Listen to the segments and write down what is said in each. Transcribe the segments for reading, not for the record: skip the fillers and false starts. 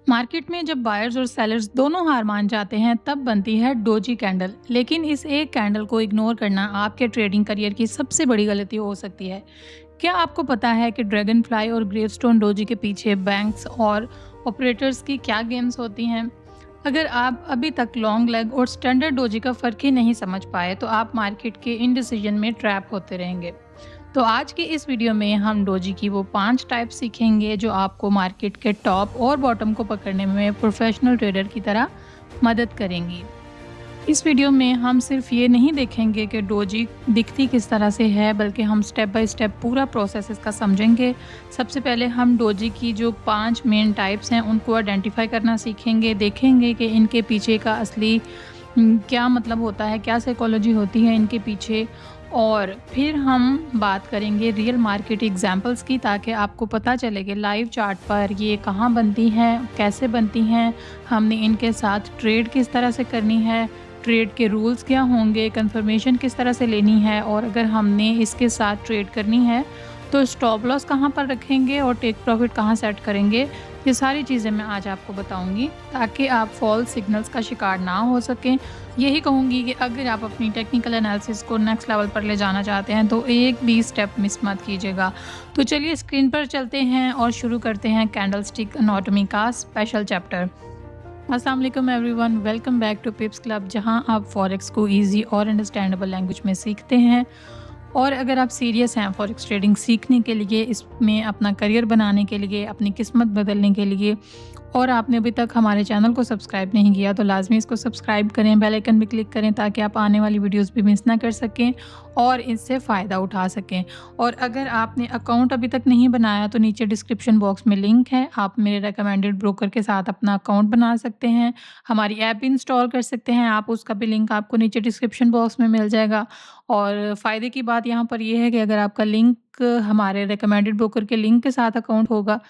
Market में जब buyers और सेलर्स दोनों हार मान जाते हैं तब बनती है डोजी कैंडल। लेकिन इस एक कैंडल को इग्नोर करना आपके ट्रेडिंग करियर की सबसे बड़ी गलती हो सकती है। क्या आपको पता है कि ड्रैगन फ्लाई और ग्रेवस्टोन डोजी के पीछे बैंक्स और ऑपरेटर्स की क्या गेम्स होती हैं? अगर आप अभी तक लॉन्ग लेग और स्टैंडर्ड डोजी का फ़र्क ही नहीं समझ पाए तो आप मार्केट के इन डिसीजन में ट्रैप होते रहेंगे। तो आज की इस वीडियो में हम डोजी की वो 5 टाइप सीखेंगे जो आपको मार्केट के टॉप और बॉटम को पकड़ने में प्रोफेशनल ट्रेडर की तरह मदद करेंगी। इस वीडियो में हम सिर्फ ये नहीं देखेंगे कि डोजी दिखती किस तरह से है, बल्कि हम स्टेप बाय स्टेप पूरा प्रोसेस इसका समझेंगे। सबसे पहले हम डोजी की जो 5 मेन टाइप्स हैं उनको आइडेंटिफाई करना सीखेंगे, देखेंगे कि इनके पीछे का असली क्या मतलब होता है, क्या साइकोलॉजी होती है इनके पीछे। और फिर हम बात करेंगे रियल मार्केट एग्जांपल्स की, ताकि आपको पता चले कि लाइव चार्ट पर ये कहाँ बनती हैं, कैसे बनती हैं, हमने इनके साथ ट्रेड किस तरह से करनी है, ट्रेड के रूल्स क्या होंगे, कंफर्मेशन किस तरह से लेनी है, और अगर हमने इसके साथ ट्रेड करनी है तो स्टॉप लॉस कहाँ पर रखेंगे और टेक प्रॉफिट कहाँ सेट करेंगे। ये सारी चीज़ें मैं आज आपको बताऊंगी ताकि आप फॉल्स सिग्नल्स का शिकार ना हो सकें। यही कहूँगी कि अगर आप अपनी टेक्निकल एनालिसिस को नेक्स्ट लेवल पर ले जाना चाहते हैं तो एक भी स्टेप मिस मत कीजिएगा। तो चलिए स्क्रीन पर चलते हैं और शुरू करते हैं कैंडलस्टिक एनाटॉमी का स्पेशल चैप्टर। अस्सलाम वालेकुम everyone, welcome back to Pips Club, जहां आप फॉरेक्स को इजी और अंडरस्टैंडेबल लैंग्वेज में सीखते हैं। और अगर आप सीरियस हैं फॉरेक्स ट्रेडिंग सीखने के लिए, इसमें अपना करियर बनाने के लिए, अपनी किस्मत बदलने के लिए, और आपने अभी तक हमारे चैनल को सब्सक्राइब नहीं किया तो लाजमी इसको सब्सक्राइब करें, बेल आइकन भी क्लिक करें ताकि आप आने वाली वीडियोस भी मिस ना कर सकें और इससे फ़ायदा उठा सकें। और अगर आपने अकाउंट अभी तक नहीं बनाया तो नीचे डिस्क्रिप्शन बॉक्स में लिंक है, आप मेरे रिकमेंडेड ब्रोकर के साथ अपना अकाउंट बना सकते हैं, हमारी ऐप भी इंस्टॉल कर सकते हैं आप, उसका भी लिंक आपको नीचे डिस्क्रिप्शन बॉक्स में मिल जाएगा। और फ़ायदे की बात यहाँ पर यह है कि अगर आपका लिंक हमारे रिकमेंडेड ब्रोकर के लिंक के साथ अकाउंट होगा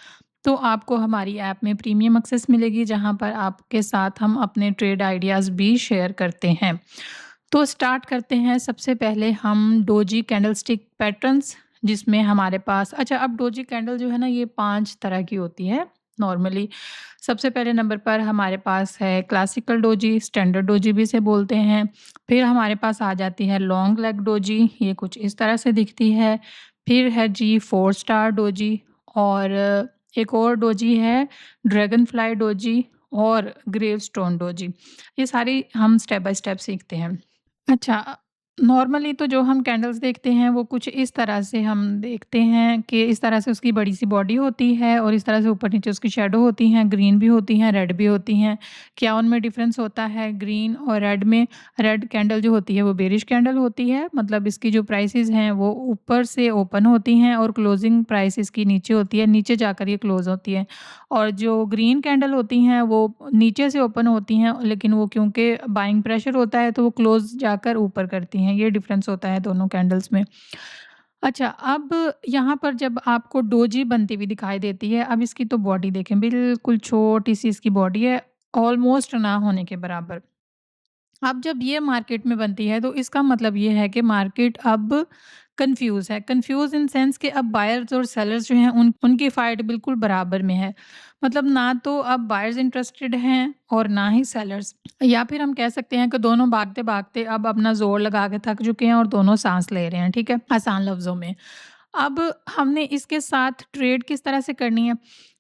तो आपको हमारी ऐप में प्रीमियम एक्सेस मिलेगी, जहाँ पर आपके साथ हम अपने ट्रेड आइडियाज़ भी शेयर करते हैं। तो स्टार्ट करते हैं। सबसे पहले हम डोजी कैंडलस्टिक पैटर्न्स, जिसमें हमारे पास अब डोजी कैंडल जो है ना, ये 5 तरह की होती है नॉर्मली। सबसे पहले नंबर पर हमारे पास है क्लासिकल डोजी, स्टैंडर्ड डोजी भी इसे बोलते हैं। फिर हमारे पास आ जाती है लॉन्ग लेग डोजी, ये कुछ इस तरह से दिखती है। फिर है जी 4 स्टार डोजी, और एक और डोजी है ड्रैगन फ्लाई डोजी और ग्रेवस्टोन डोजी। ये सारी हम स्टेप बाय स्टेप सीखते हैं। अच्छा, नॉर्मली तो जो हम कैंडल्स देखते हैं वो कुछ इस तरह से हम देखते हैं कि इस तरह से उसकी बड़ी सी बॉडी होती है और इस तरह से ऊपर नीचे उसकी शैडो होती हैं, ग्रीन भी होती हैं, रेड भी होती हैं। क्या उनमें डिफरेंस होता है ग्रीन और रेड में? रेड कैंडल जो होती है वो बेरिश कैंडल होती है, मतलब इसकी जो प्राइसेस हैं वो ऊपर से ओपन होती हैं और क्लोजिंग प्राइस इसकी नीचे होती है, नीचे जाकर ये क्लोज होती है। और जो ग्रीन कैंडल होती हैं वो नीचे से ओपन होती हैं, लेकिन वो क्योंकि बाइंग प्रेशर होता है तो वो क्लोज जाकर ऊपर करती हैं। ये डिफरेंस होता है दोनों कैंडल्स में। अच्छा, अब यहाँ पर जब आपको डोजी बनती हुई दिखाई देती है, अब इसकी तो बॉडी देखें, बिल्कुल छोटी-सी इसकी बॉडी है, ऑलमोस्ट ना होने के बराबर। अब जब ये मार्केट में बनती है तो इसका मतलब ये है कि मार्केट अब कंफ्यूज है। कंफ्यूज इन सेंस कि अब बायर्स और सेलर्स जो हैं उनकी फाइट बिल्कुल बराबर में है। मतलब ना तो अब बायर्स इंटरेस्टेड हैं और ना ही सेलर्स, या फिर हम कह सकते हैं कि दोनों भागते भागते अब अपना जोर लगा के थक चुके हैं और दोनों सांस ले रहे हैं। ठीक है, आसान लफ्जों में। अब हमने इसके साथ ट्रेड किस तरह से करनी है?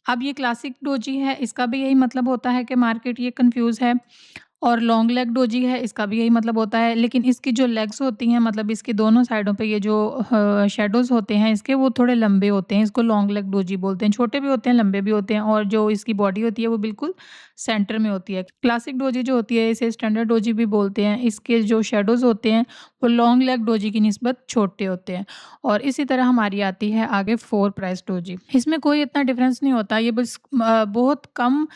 अब ये क्लासिक डोजी है, इसका भी यही मतलब होता है कि मार्केट ये कंफ्यूज है। और लॉन्ग लेग डोजी है, इसका भी यही मतलब होता है, लेकिन इसकी जो लेग्स होती हैं, मतलब इसकी दोनों साइडों पे ये जो शैडोज़ होते हैं इसके, वो थोड़े लंबे होते हैं, इसको लॉन्ग लेग डोजी बोलते हैं। छोटे भी होते हैं, लंबे भी होते हैं, और जो इसकी बॉडी होती है वो बिल्कुल सेंटर में होती है। क्लासिक डोजी जो होती है इसे स्टैंडर्ड डोजी भी बोलते हैं। इसके जो शैडोज़ होते हैं वो लॉन्ग लेग डोजी की निस्बत छोटे होते हैं। और इसी तरह हमारी आती है आगे 4 प्राइस डोजी। इसमें कोई इतना डिफरेंस नहीं होता, ये बस बहुत कम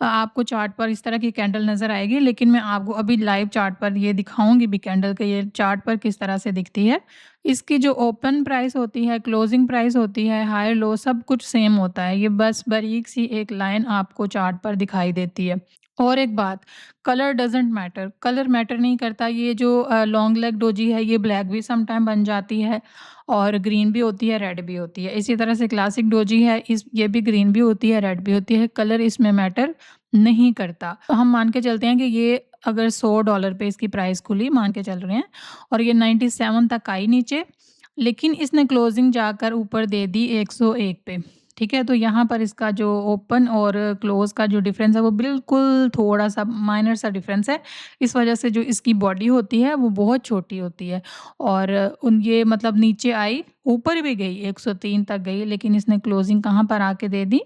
आपको चार्ट पर इस तरह की कैंडल नज़र आएगी, लेकिन मैं आपको अभी लाइव चार्ट पर ये दिखाऊँगी भी कैंडल के, ये चार्ट पर किस तरह से दिखती है। इसकी जो ओपन प्राइस होती है, क्लोजिंग प्राइस होती है, हाई लो सब कुछ सेम होता है। ये बस बारीक सी एक लाइन आपको चार्ट पर दिखाई देती है। और एक बात, colour doesn't matter, colour matter नहीं करता। ये जो लॉन्ग लेग डोजी है, ये ब्लैक भी सम टाइम बन जाती है और ग्रीन भी होती है, रेड भी होती है। इसी तरह से क्लासिक डोजी है, इस ये भी ग्रीन भी होती है, रेड भी होती है, कलर इसमें मैटर नहीं करता। तो हम मान के चलते हैं कि ये अगर $100 पे इसकी प्राइस खुली, मान के चल रहे हैं, और ये 97 तक आई नीचे, लेकिन इसने क्लोजिंग जाकर ऊपर दे दी 101 पे। ठीक है? तो यहाँ पर इसका जो ओपन और क्लोज़ का जो डिफ़रेंस है वो बिल्कुल थोड़ा-सा माइनर सा डिफ़रेंस है। इस वज़ह से जो इसकी बॉडी होती है वो बहुत छोटी होती है और उन ये मतलब नीचे आई, ऊपर भी गई 103 तक गई, लेकिन इसने क्लोज़िंग कहाँ पर आके दे दी?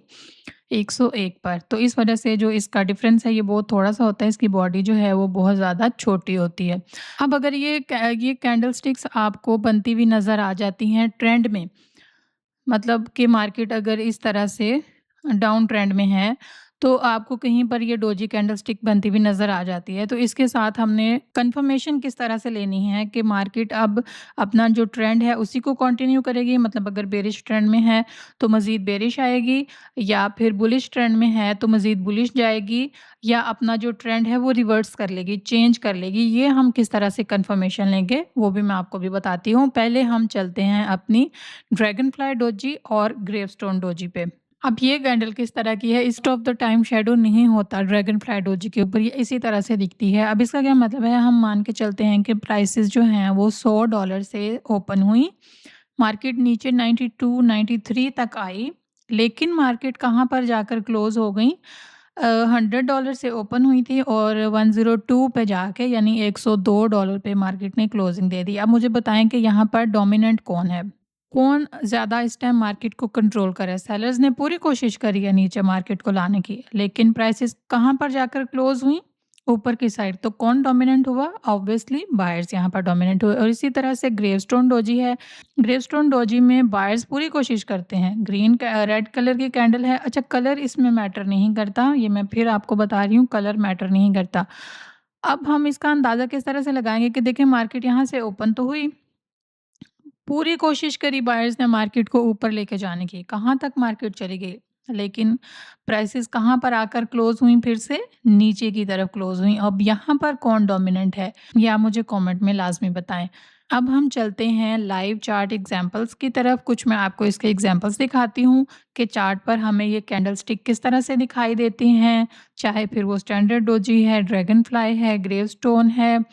101 पर। तो इस वज़ह से जो इसका डिफ़रेंस है ये बहुत थोड़ा-सा होता है, इसकी बॉडी जो है वो बहुत ज़्यादा छोटी होती है। अब अगर ये कैंडल स्टिक्स आपको बनती हुई नज़र आ जाती हैं ट्रेंड में, मतलब कि मार्केट अगर इस तरह से डाउन ट्रेंड में है, तो आपको कहीं पर ये डोजी कैंडलस्टिक बनती हुई नज़र आ जाती है। तो इसके साथ हमने कन्फर्मेशन किस तरह से लेनी है कि मार्केट अब अपना जो ट्रेंड है उसी को कंटिन्यू करेगी, मतलब अगर बेरिश ट्रेंड में है तो मज़ीद बेरिश आएगी, या फिर बुलिश ट्रेंड में है तो मज़ीद बुलिश जाएगी, या अपना जो ट्रेंड है वो रिवर्स कर लेगी, चेंज कर लेगी। ये हम किस तरह से कन्फर्मेशन लेंगे वो भी मैं आपको भी बताती हूँ। पहले हम चलते हैं अपनी ड्रैगनफ्लाई डोजी और ग्रेवस्टोन डोजी पे। अब ये कैंडल किस तरह की है, east of the time shadow नहीं होता ड्रैगनफ्लाई डोजी के ऊपर, ये इसी तरह से दिखती है। अब इसका क्या मतलब है, हम मान के चलते हैं कि प्राइसेस जो हैं वो $100 से ओपन हुई, मार्केट नीचे 92, 93 तक आई, लेकिन मार्केट कहाँ पर जाकर क्लोज़ हो गई? $100 से ओपन हुई थी और 102 पे जाके यानी $102 पे मार्केट ने क्लोजिंग दे दी। अब मुझे बताएँ कि यहाँ पर डोमिनेंट कौन है? कौन ज़्यादा इस टाइम मार्केट को कंट्रोल कर रहा है? सेलर्स ने पूरी कोशिश करी है नीचे मार्केट को लाने की, लेकिन प्राइसेस कहाँ पर जाकर क्लोज़ हुई? ऊपर की साइड। तो कौन डोमिनेंट हुआ? ऑब्वियसली बायर्स यहाँ पर डोमिनेंट हुए। और इसी तरह से ग्रेवस्टोन डोजी है। ग्रेवस्टोन डोजी में बायर्स पूरी कोशिश करते हैं। रेड कलर की कैंडल है। अच्छा, कलर इसमें मैटर नहीं करता, ये मैं फिर आपको बता रही हूँ, कलर मैटर नहीं करता। अब हम इसका अंदाज़ा किस तरह से लगाएँगे कि देखिए मार्केट यहाँ से ओपन तो हुई, पूरी कोशिश करी बायर्स ने मार्केट को ऊपर लेके जाने की, कहाँ तक मार्केट चली गई, लेकिन प्राइसेस कहाँ पर आकर क्लोज़ हुई, फिर से नीचे की तरफ क्लोज़ हुई। अब यहाँ पर कौन डोमिनेंट है, ये आप मुझे कमेंट में लाज़मी बताएँ। अब हम चलते हैं लाइव चार्ट एग्ज़ाम्पल्स की तरफ। कुछ मैं आपको इसके एग्ज़ाम्पल्स दिखाती हूँ कि चार्ट पर हमें ये कैंडलस्टिक किस तरह से दिखाई देती हैं, चाहे फिर वो स्टैंडर्ड डोजी है, ड्रैगनफ्लाई है, ग्रेवस्टोन है,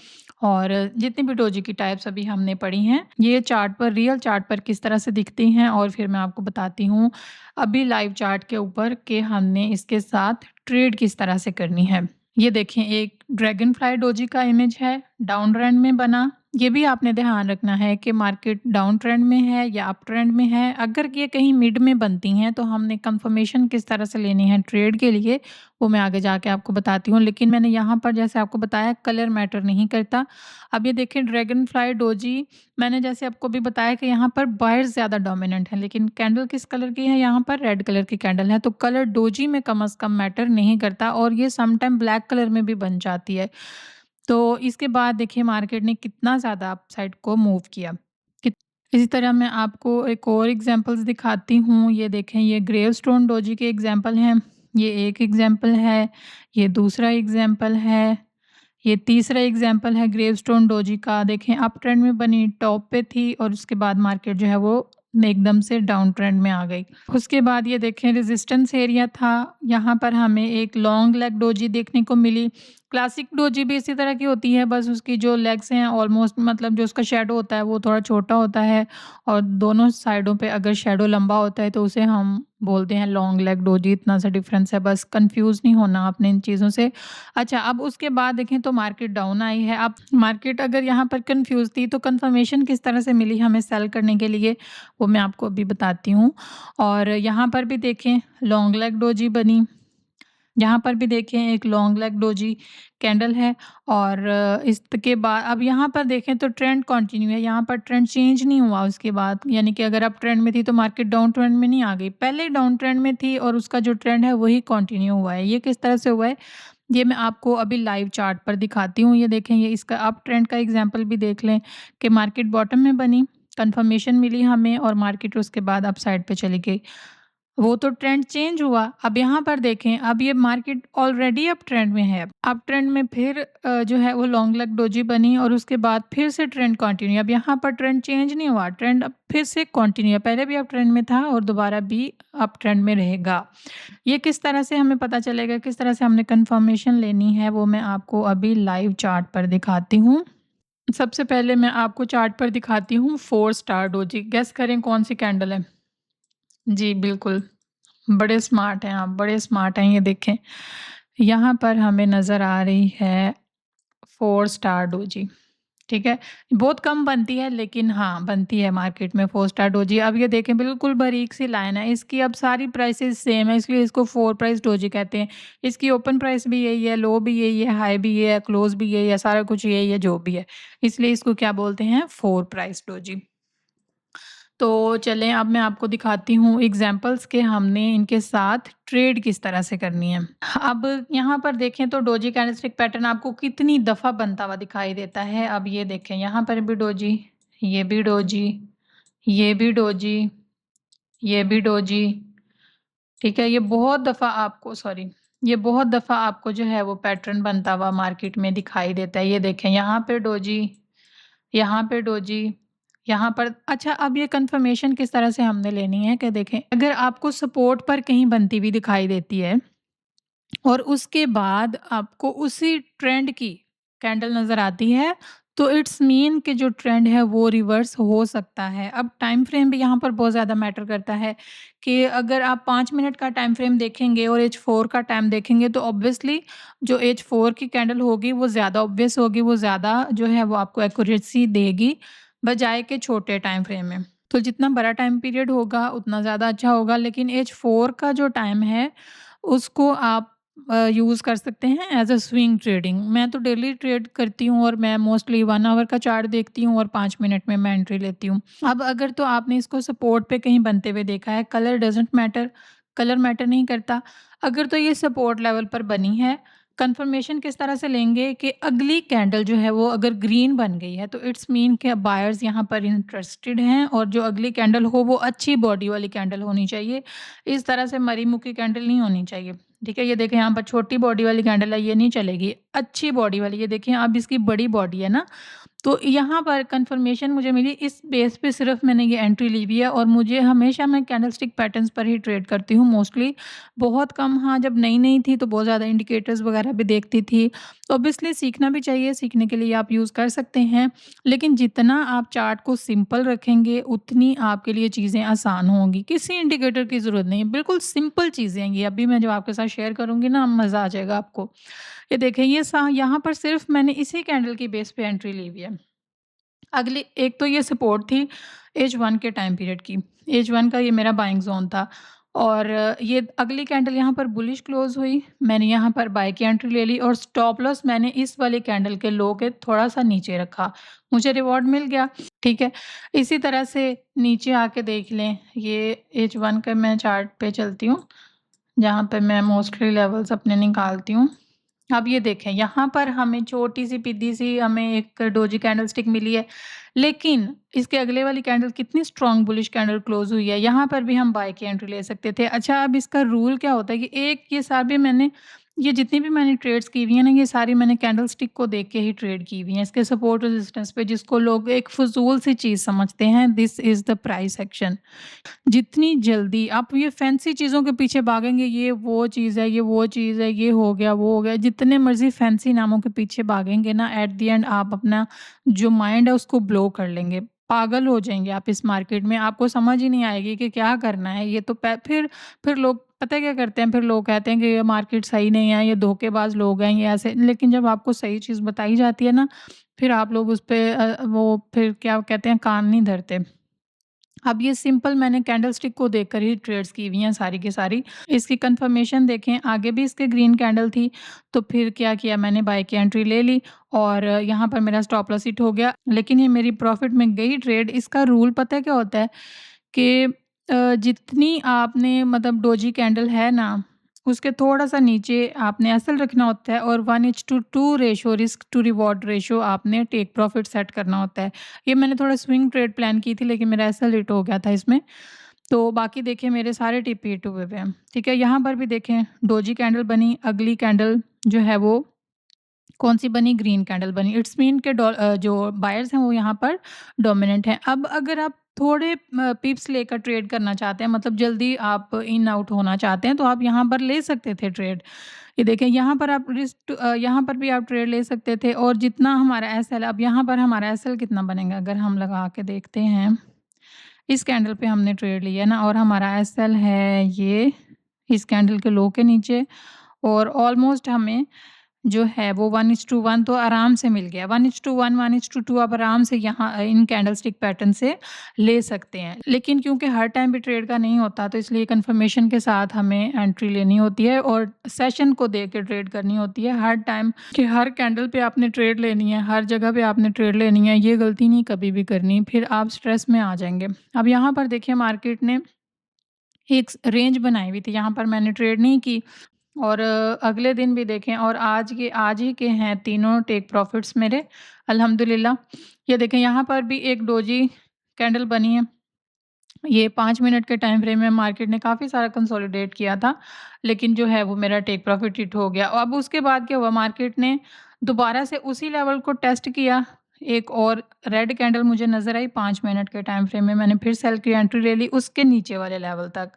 और जितनी भी डोजी की टाइप्स अभी हमने पढ़ी हैं, ये चार्ट पर, रियल चार्ट पर किस तरह से दिखती हैं, और फिर मैं आपको बताती हूँ अभी लाइव चार्ट के ऊपर कि हमने इसके साथ ट्रेड किस तरह से करनी है। ये देखें, एक ड्रैगनफ्लाई डोजी का इमेज है, डाउन ट्रेंड में बना। ये भी आपने ध्यान रखना है कि मार्केट डाउन ट्रेंड में है या अप ट्रेंड में है। अगर ये कहीं मिड में बनती हैं तो हमने कंफर्मेशन किस तरह से लेनी है ट्रेड के लिए, वो मैं आगे जाके आपको बताती हूँ। लेकिन मैंने यहाँ पर जैसे आपको बताया, कलर मैटर नहीं करता। अब ये देखिए ड्रैगन फ्लाई डोजी, मैंने जैसे आपको भी बताया कि यहाँ पर बायर्स ज़्यादा डोमिनेंट हैं, लेकिन कैंडल किस कलर की है, यहाँ पर रेड कलर की कैंडल है, तो कलर डोजी में कम से कम मैटर नहीं करता, और ये सम टाइम ब्लैक कलर में भी बन जाती है। तो इसके बाद देखिए मार्केट ने कितना ज़्यादा अपसाइड को मूव किया। कित इसी तरह मैं आपको एक और एग्ज़ाम्पल्स दिखाती हूँ। ये देखें, ये ग्रेवस्टोन डोजी के एग्ज़ाम्पल हैं। ये एक एग्ज़ाम्पल है, ये दूसरा एग्ज़ाम्पल है, ये तीसरा एग्ज़ाम्पल है ग्रेवस्टोन डोजी का। देखें, अप ट्रेंड में बनी, टॉप पे थी, और उसके बाद मार्केट जो है वो एकदम से डाउन ट्रेंड में आ गई। उसके बाद ये देखें, रेजिस्टेंस एरिया था, यहाँ पर हमें एक लॉन्ग लेग डोजी देखने को मिली। क्लासिक डोजी भी इसी तरह की होती है, बस उसकी जो लेग्स हैं ऑलमोस्ट, मतलब जो उसका शैडो होता है वो थोड़ा छोटा होता है, और दोनों साइडों पे अगर शैडो लंबा होता है तो उसे हम बोलते हैं लॉन्ग लेग डोजी। इतना सा डिफरेंस है, बस कंफ्यूज नहीं होना आपने इन चीज़ों से। अच्छा, अब उसके बाद देखें तो मार्केट डाउन आई है। अब मार्केट अगर यहाँ पर कंफ्यूज थी तो कंफर्मेशन किस तरह से मिली हमें सेल करने के लिए, वो मैं आपको अभी बताती हूँ। और यहाँ पर भी देखें लॉन्ग लेग डोजी बनी, यहाँ पर भी देखें एक लॉन्ग लेग डोजी कैंडल है, और इसके बाद अब यहाँ पर देखें तो ट्रेंड कंटिन्यू है, यहाँ पर ट्रेंड चेंज नहीं हुआ उसके बाद, यानी कि अगर अप ट्रेंड में थी तो मार्केट डाउन ट्रेंड में नहीं आ गई, पहले डाउन ट्रेंड में थी और उसका जो ट्रेंड है वही कंटिन्यू हुआ है। ये किस तरह से हुआ है, ये मैं आपको अभी लाइव चार्ट पर दिखाती हूँ। ये देखें, ये इसका अप ट्रेंड का एग्जांपल भी देख लें कि मार्केट बॉटम में बनी, कंफर्मेशन मिली हमें, और मार्केट उसके बाद अप साइड पे चली गई। वो तो ट्रेंड चेंज हुआ। अब यहाँ पर देखें, अब ये मार्केट ऑलरेडी अब ट्रेंड में है। अब ट्रेंड में फिर जो है वो लॉन्ग लेग डोजी बनी और उसके बाद फिर से ट्रेंड कंटिन्यू। अब यहाँ पर ट्रेंड चेंज नहीं हुआ, ट्रेंड अब फिर से कंटिन्यू है। पहले भी अब ट्रेंड में था और दोबारा भी अब ट्रेंड में रहेगा। ये किस तरह से हमें पता चलेगा, किस तरह से हमने कंफर्मेशन लेनी है, वो मैं आपको अभी लाइव चार्ट पर दिखाती हूँ। सबसे पहले मैं आपको चार्ट पर दिखाती हूँ 4 स्टार डोजी। गेस करें कौन सी कैंडल है? जी, बिल्कुल। बड़े स्मार्ट हैं आप, बड़े स्मार्ट हैं। ये देखें, यहाँ पर हमें नज़र आ रही है 4 स्टार डोजी, ठीक है? बहुत कम बनती है लेकिन हाँ, बनती है मार्केट में 4 स्टार डोजी। अब ये देखें, बिल्कुल बारीक सी लाइन है, इसकी अब सारी प्राइसेज़ सेम है, इसलिए इसको 4 प्राइस डोजी कहते हैं। इसकी ओपन प्राइस भी यही है, लो भी यही है, हाई भी ये है, क्लोज़ भी यही है, सारा कुछ यही है जो भी है। इसलिए इसको क्या बोलते हैं? 4 प्राइस डोजी। तो चलें, अब मैं आपको दिखाती हूँ एग्ज़ाम्पल्स के हमने इनके साथ ट्रेड किस तरह से करनी है। अब यहाँ पर देखें तो डोजी कैंडलस्टिक पैटर्न आपको कितनी दफ़ा बनता हुआ दिखाई देता है। अब ये देखें, यहाँ पर भी डोजी, ये भी डोजी, ये भी डोजी, ये भी डोजी, ठीक है? ये बहुत दफ़ा आपको जो है वो पैटर्न बनता हुआ मार्केट में दिखाई देता है। ये देखें, यहाँ पे डोजी, यहाँ पे डोजी, यहाँ पर। अच्छा, अब ये कन्फर्मेशन किस तरह से हमने लेनी है कि देखें, अगर आपको सपोर्ट पर कहीं बनती हुई दिखाई देती है और उसके बाद आपको उसी ट्रेंड की कैंडल नज़र आती है, तो इट्स मीन कि जो ट्रेंड है वो रिवर्स हो सकता है। अब टाइम फ्रेम भी यहाँ पर बहुत ज़्यादा मैटर करता है कि अगर आप 5 मिनट का टाइम फ्रेम देखेंगे और एज 4 का टाइम देखेंगे तो ऑब्वियसली जो एज 4 की कैंडल होगी वो ज़्यादा ऑब्वियस होगी, वो ज़्यादा जो है वो आपको एक्यूरेसी देगी बजाय के छोटे टाइम फ्रेम में। तो जितना बड़ा टाइम पीरियड होगा उतना ज़्यादा अच्छा होगा, लेकिन एज 4 का जो टाइम है उसको आप यूज़ कर सकते हैं एज़ अ स्विंग ट्रेडिंग। मैं तो डेली ट्रेड करती हूँ और मैं मोस्टली 1 आवर का चार्ट देखती हूँ और 5 मिनट में मैं एंट्री लेती हूँ। अब अगर तो आपने इसको सपोर्ट पे कहीं बनते हुए देखा है, colour doesn't matter, colour matter नहीं करता। अगर तो ये सपोर्ट लेवल पर बनी है, कन्फर्मेशन किस तरह से लेंगे कि अगली कैंडल जो है वो अगर ग्रीन बन गई है तो इट्स मीन कि बायर्स यहाँ पर इंटरेस्टेड हैं और जो अगली कैंडल हो वो अच्छी बॉडी वाली कैंडल होनी चाहिए। इस तरह से मरी मुकी कैंडल नहीं होनी चाहिए। ठीक है, ये देखें, यहाँ पर छोटी बॉडी वाली कैंडल है, ये नहीं चलेगी। अच्छी बॉडी वाली, ये देखिए अब इसकी बड़ी बॉडी है ना, तो यहाँ पर कन्फर्मेशन मुझे मिली, इस बेस पे सिर्फ मैंने ये एंट्री ली हुई है और मुझे हमेशा मैं कैंडलस्टिक पैटर्न्स पर ही ट्रेड करती हूँ मोस्टली। बहुत कम, हाँ, जब नई-नई थी तो बहुत ज़्यादा इंडिकेटर्स वगैरह भी देखती थी। ऑब्वियसली सीखना भी चाहिए, सीखने के लिए आप यूज़ कर सकते हैं, लेकिन जितना आप चार्ट को सिंपल रखेंगे उतनी आपके लिए चीज़ें आसान होंगी। किसी इंडिकेटर की ज़रूरत नहीं है, बिल्कुल सिंपल चीज़ें हैं ये। अभी मैं जो आपके साथ शेयर करूँगी ना, मज़ा आ जाएगा आपको। ये देखें, ये सा यहाँ पर सिर्फ मैंने इसी कैंडल की बेस पे एंट्री ली हुई है। अगली एक तो ये सपोर्ट थी एज 1 के टाइम पीरियड की। एज 1 का ये मेरा बाइंग ज़ोन था और ये अगली कैंडल यहाँ पर बुलिश क्लोज़ हुई। मैंने यहाँ पर बाय की एंट्री ले ली और स्टॉप लॉस मैंने इस वाली कैंडल के लो के थोड़ा-सा नीचे रखा। मुझे रिवॉर्ड मिल गया, ठीक है। इसी तरह से नीचे आके देख लें, ये एज 1 का मैं चार्ट पे चलती हूँ, जहाँ पे मैं मोस्टली लेवल्स अपने निकालती हूँ। अब ये देखें, यहाँ पर हमें छोटी-सी पीदी-सी हमें एक डोजी कैंडलस्टिक मिली है, लेकिन इसके अगले वाली कैंडल कितनी स्ट्रॉन्ग बुलिश कैंडल क्लोज़ हुई है, यहाँ पर भी हम बाय की एंट्री ले सकते थे। अच्छा, अब इसका रूल क्या होता है कि एक ये सारे मैंने ये जितनी भी मैंने ट्रेड्स की हुई हैं ना, ये सारी मैंने कैंडलस्टिक को देख के ही ट्रेड की हुई हैं, इसके सपोर्ट रेजिस्टेंस पे, जिसको लोग एक फ़ुज़ूल सी चीज़ समझते हैं, this is the price action. जितनी जल्दी आप ये फैंसी चीज़ों के पीछे भागेंगे, ये वो चीज़ है, ये वो चीज़ है, ये हो गया, वो हो गया, जितने मर्ज़ी फैंसी नामों के पीछे भागेंगे ना, एट द एंड आप अपना जो माइंड है उसको ब्लो कर लेंगे। पागल हो जाएँगे आप इस मार्केट में, आपको समझ ही नहीं आएगी कि क्या करना है। ये तो पै फिर लोग पता है क्या करते हैं, फिर लोग कहते हैं कि ये मार्केट सही नहीं है, ये धोखेबाज लोग हैं, ये ऐसे। लेकिन जब आपको सही चीज़ बताई जाती है ना, फिर आप लोग उस पे वो फिर क्या कहते हैं, कान नहीं धरते। अब ये सिंपल मैंने कैंडलस्टिक को देखकर ही ट्रेड्स की हुई हैं सारी की सारी। इसकी कंफर्मेशन देखें, आगे भी इसके ग्रीन कैंडल थी, तो फिर क्या किया, मैंने बाय की एंट्री ले ली और यहाँ पर मेरा स्टॉप लॉस हिट हो गया, लेकिन ये मेरी प्रॉफिट में गई ट्रेड। इसका रूल पता है क्या होता है कि जितनी आपने मतलब डोजी कैंडल है ना, उसके थोड़ा-सा नीचे आपने एसएल रखना होता है और 1:2 ratio, risk to reward ratio, आपने टेक प्रॉफिट सेट करना होता है। ये मैंने थोड़ा स्विंग ट्रेड प्लान की थी, लेकिन मेरा एसएल हिट हो गया था इसमें। तो बाकी देखिए मेरे सारे टिप रिपीट हुए हुए हैं, ठीक है? यहाँ पर भी देखें डोजी कैंडल बनी, अगली कैंडल जो है वो कौन-सी बनी? ग्रीन कैंडल बनी। इट्स मीन के जो बायर्स हैं वो यहाँ पर डोमिनेंट हैं। अब अगर आप थोड़े पिप्स लेकर ट्रेड करना चाहते हैं, मतलब जल्दी आप इन आउट होना चाहते हैं, तो आप यहाँ पर ले सकते थे ट्रेड। ये देखें यहाँ पर आप यहाँ पर भी आप ट्रेड ले सकते थे, और जितना हमारा एसएल, अब यहाँ पर हमारा एसएल कितना बनेगा अगर हम लगा के देखते हैं। इस कैंडल पे हमने ट्रेड लिया ना, और हमारा एसएल है ये इस कैंडल के लो के नीचे, और ऑलमोस्ट हमें जो है वो 1:1 तो आराम से मिल गया। 1:1, 1:2 आप आराम से यहाँ इन कैंडलस्टिक पैटर्न से ले सकते हैं। लेकिन क्योंकि हर टाइम भी ट्रेड का नहीं होता, तो इसलिए कंफर्मेशन के साथ हमें एंट्री लेनी होती है और सेशन को देख के ट्रेड करनी होती है। हर टाइम कि हर कैंडल पे आपने ट्रेड लेनी है, हर जगह पे आपने ट्रेड लेनी है, ये गलती नहीं कभी भी करनी, फिर आप स्ट्रेस में आ जाएँगे। अब यहाँ पर देखिए मार्केट ने एक रेंज बनाई हुई थी, यहाँ पर मैंने ट्रेड नहीं की, और अगले दिन भी देखें, और आज ही के हैं तीनों टेक प्रॉफिट्स मेरे अल्हम्दुलिल्लाह। ये देखें यहाँ पर भी एक डोजी कैंडल बनी है। ये 5 मिनट के टाइम फ्रेम में मार्केट ने काफ़ी सारा कंसोलिडेट किया था, लेकिन जो है वो मेरा टेक प्रॉफिट हिट हो गया। अब उसके बाद क्या हुआ, मार्केट ने दोबारा से उसी लेवल को टेस्ट किया। एक और रेड कैंडल मुझे नज़र आई 5 मिनट के टाइम फ्रेम में, मैंने फिर सेल की एंट्री ले ली उसके नीचे वाले लेवल तक।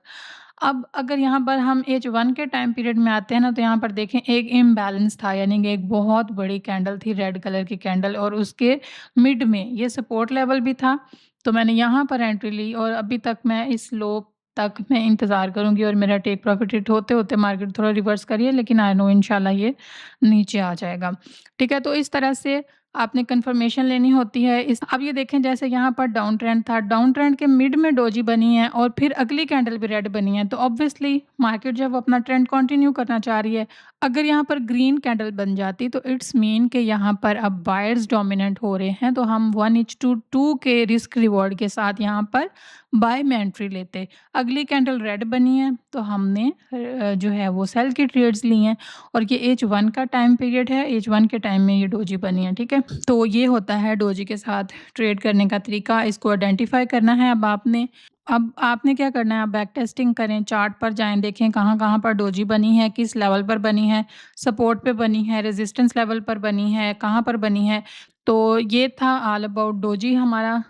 अब अगर यहाँ पर हम H1 के टाइम पीरियड में आते हैं ना, तो यहाँ पर देखें एक इम्बैलेंस था, यानी कि एक बहुत बड़ी कैंडल थी रेड कलर की कैंडल, और उसके मिड में ये सपोर्ट लेवल भी था। तो मैंने यहाँ पर एंट्री ली, और अभी तक मैं इस लो तक मैं इंतज़ार करूँगी, और मेरा टेक प्रॉफिट हिट होते-होते मार्केट थोड़ा रिवर्स करिए, लेकिन आई नो इंशाल्लाह ये नीचे आ जाएगा। ठीक है? तो इस तरह से आपने कन्फर्मेशन लेनी होती है। इस अब ये देखें जैसे यहाँ पर डाउन ट्रेंड था, डाउन ट्रेंड के मिड में डोजी बनी है, और फिर अगली कैंडल भी रेड बनी है, तो ऑब्वियसली मार्केट जब अपना ट्रेंड कंटिन्यू करना चाह रही है, अगर यहाँ पर ग्रीन कैंडल बन जाती तो इट्स मीन कि यहाँ पर अब बायर्स डोमिनेंट हो रहे हैं, तो हम 1:2 के रिस्क रिवॉर्ड के साथ यहाँ पर बाय में एंट्री लेते। अगली कैंडल रेड बनी है, तो हमने जो है वो सेल की ट्रेड्स ली हैं, और ये H1 का टाइम पीरियड है, H1 के टाइम में ये डोजी बनी है, ठीक है? तो ये होता है डोजी के साथ ट्रेड करने का तरीका, इसको आइडेंटिफाई करना है। अब आपने क्या करना है, आप बैक टेस्टिंग करें, चार्ट पर जाएँ, देखें कहाँ-कहाँ पर डोजी बनी है, किस लेवल पर बनी है, सपोर्ट पे बनी है, रेजिस्टेंस लेवल पर बनी है, कहाँ पर बनी है। तो ये था ऑल अबाउट डोजी हमारा।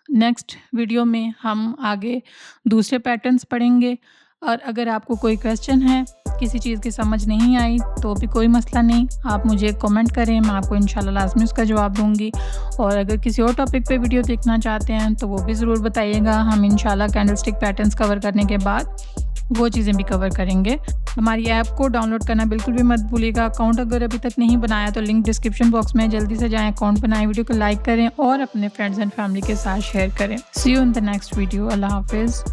नेक्स्ट वीडियो में हम आगे दूसरे पैटर्न्स पढ़ेंगे, और अगर आपको कोई क्वेश्चन है, किसी चीज़ की समझ नहीं आई, तो भी कोई मसला नहीं, आप मुझे कमेंट करें, मैं आपको इंशाल्लाह लाज़मी उसका जवाब दूँगी। और अगर किसी और टॉपिक पे वीडियो देखना चाहते हैं, तो वो भी ज़रूर बताइएगा, हम इंशाल्लाह कैंडलस्टिक पैटर्न्स कवर करने के बाद वो चीज़ें भी कवर करेंगे। हमारी ऐप को डाउनलोड करना बिल्कुल भी मत भूलिएगा। अकाउंट अगर अभी तक नहीं बनाया, तो लिंक डिस्क्रिप्शन बॉक्स में, जल्दी से जाएँ, अकाउंट बनाएँ, वीडियो को लाइक करें और अपने फ्रेंड्स एंड फैमिली के साथ शेयर करें। See you in the next video. अल्लाह हाफ़िज़।